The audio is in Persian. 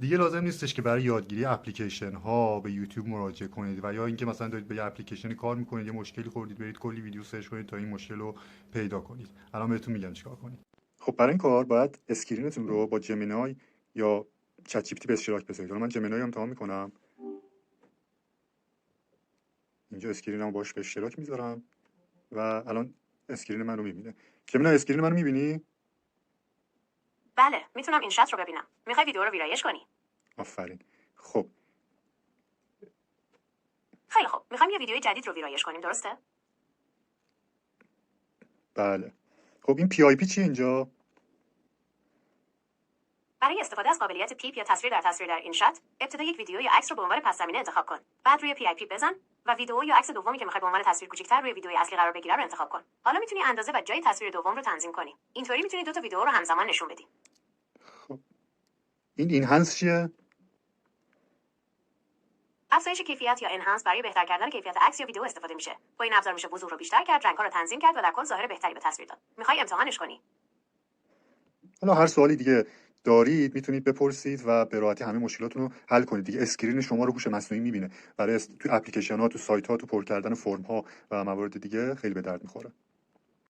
دیگه لازم نیستش که برای یادگیری اپلیکیشن ها به یوتیوب مراجعه کنید و یا اینکه مثلا دارید به یه اپلیکیشنی کار میکنید یه مشکلی خوردید برید کلی ویدیو سرچ کنید تا این مشکل رو پیدا کنید. الان بهتون میگم چیکار کنید. خب برای این کار باید اسکرینتون رو با جمینای یا چت جی پی تی به اشتراک بذارید. من جمینای رو امتحان میکنم. اینجا اسکرینمو باش به اشتراک میذارم و الان اسکرین من رو میبینه. جمینای اسکرین من رو میبینی؟ بله، میتونم این شات رو ببینم. میخوای ویدیو رو ویرایش کنی؟ آفرین. خب خیلی خوب. میخوایم یه ویدیوی جدید رو ویرایش کنیم، درسته؟ بله. خب این پی آی پی چیه اینجا؟ برای استفاده از قابلیت پیپ یا تصویر در این شات، ابتدا یک ویدیو یا عکس رو به عنوان پس زمینه انتخاب کن. بعد روی پی آی پی بزن و ویدیو یا عکس دومی که میخوای به عنوان تصویر کوچیک‌تر روی ویدیوی اصلی قرار بگیره رو انتخاب کن. حالا میتونی اندازه و جای تصویر دوم رو تنظیم کنی. اینطوری میتونی دو تا ویدیو رو همزمان نشون بدی. خب این هنس چیه؟ افزایش کیفیت یا انهانس برای بهتر کردن کیفیت عکس یا ویدیو استفاده میشه. با این ابزار میشه وضوح رو بیشتر کرد، رنگ‌ها رو تنظیم کرد و در کل ظاهر بهتری به تصویر داد. میخوای امتحانش کنی؟ حالا هر سوالی دیگه دارید میتونید بپرسید و به راحتی همه مشکلاتون رو حل کنید دیگه. اسکرین شما رو هوش مصنوعی میبینه. برای تو اپلیکیشن ها، تو سایت ها، تو پر کردن فرم ها و موارد دیگه خیلی به درد میخوره.